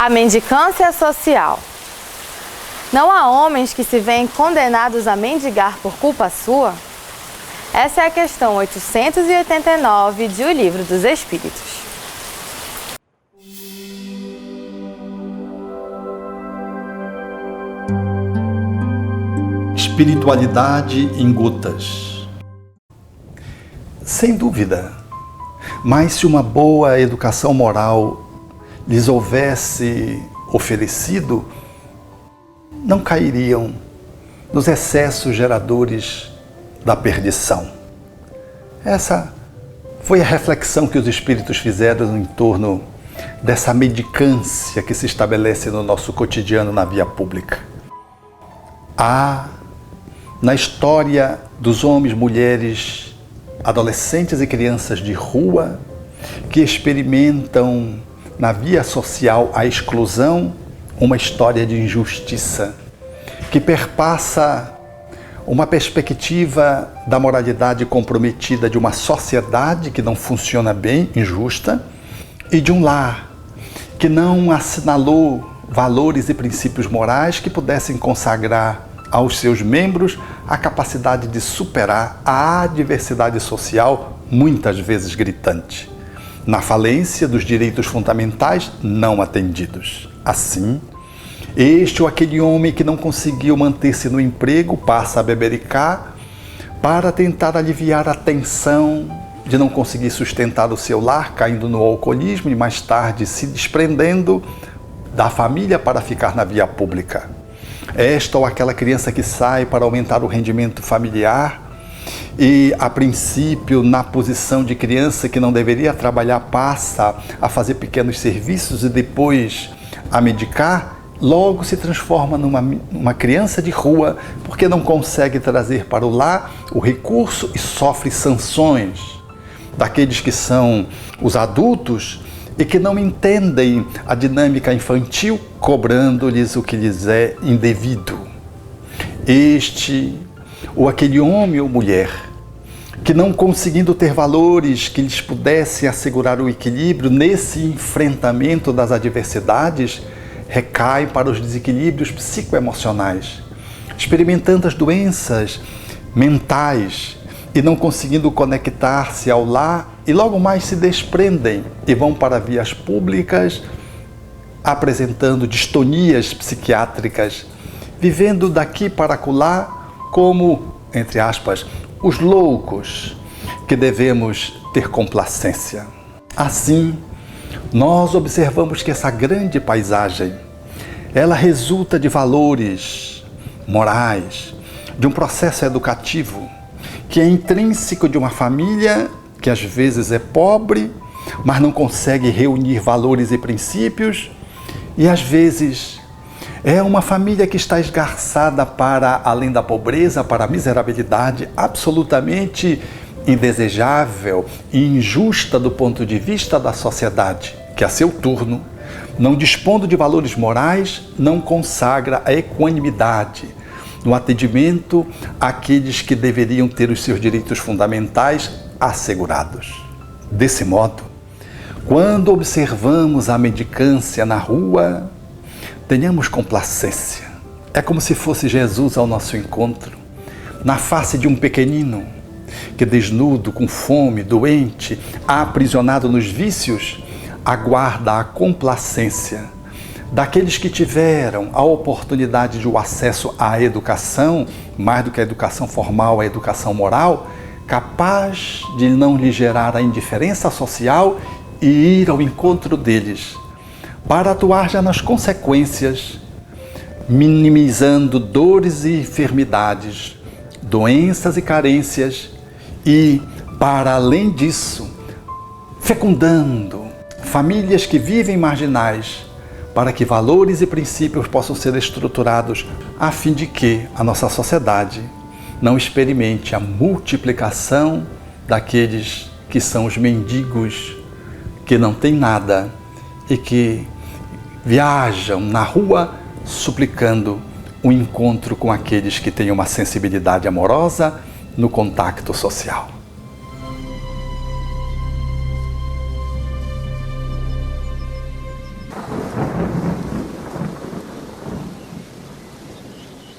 A mendicância social. Não há homens que se veem condenados a mendigar por culpa sua? Essa é a questão 889 de O Livro dos Espíritos. Espiritualidade em gotas. Sem dúvida, mas se uma boa educação moral lhes houvesse oferecido, não cairiam nos excessos geradores da perdição. Essa foi a reflexão que os espíritos fizeram em torno dessa mendicância que se estabelece no nosso cotidiano na via pública. Há, na história dos homens, mulheres, adolescentes e crianças de rua que experimentam na via social a exclusão, uma história de injustiça que perpassa uma perspectiva da moralidade comprometida de uma sociedade que não funciona bem, injusta, e de um lar que não assinalou valores e princípios morais que pudessem consagrar aos seus membros a capacidade de superar a adversidade social, muitas vezes gritante, na falência dos direitos fundamentais não atendidos. Assim, este ou aquele homem que não conseguiu manter-se no emprego passa a bebericar para tentar aliviar a tensão de não conseguir sustentar o seu lar, caindo no alcoolismo e mais tarde se desprendendo da família para ficar na via pública. Esta ou aquela criança que sai para aumentar o rendimento familiar e, a princípio, na posição de criança que não deveria trabalhar, passa a fazer pequenos serviços e depois a medicar, logo se transforma numa criança de rua porque não consegue trazer para o lar o recurso e sofre sanções daqueles que são os adultos e que não entendem a dinâmica infantil, cobrando-lhes o que lhes é indevido. Este ou aquele homem ou mulher que, não conseguindo ter valores que lhes pudessem assegurar o equilíbrio nesse enfrentamento das adversidades, recai para os desequilíbrios psicoemocionais, experimentando as doenças mentais e não conseguindo conectar-se ao lar, e logo mais se desprendem e vão para vias públicas apresentando distonias psiquiátricas, vivendo daqui para acolá como, entre aspas, os loucos que devemos ter complacência. Assim, nós observamos que essa grande paisagem, ela resulta de valores morais, de um processo educativo que é intrínseco de uma família que às vezes é pobre, mas não consegue reunir valores e princípios, e às vezes é uma família que está esgarçada para além da pobreza, para a miserabilidade, absolutamente indesejável e injusta do ponto de vista da sociedade, que a seu turno, não dispondo de valores morais, não consagra a equanimidade no atendimento àqueles que deveriam ter os seus direitos fundamentais assegurados. Desse modo, quando observamos a mendicância na rua, tenhamos complacência. É como se fosse Jesus ao nosso encontro, na face de um pequenino que, desnudo, com fome, doente, aprisionado nos vícios, aguarda a complacência daqueles que tiveram a oportunidade de o acesso à educação, mais do que a educação formal, a educação moral, capaz de não lhe gerar a indiferença social e ir ao encontro deles, para atuar já nas consequências, minimizando dores e enfermidades, doenças e carências e, para além disso, fecundando famílias que vivem marginais, para que valores e princípios possam ser estruturados a fim de que a nossa sociedade não experimente a multiplicação daqueles que são os mendigos, que não têm nada e que viajam na rua suplicando um encontro com aqueles que têm uma sensibilidade amorosa no contacto social.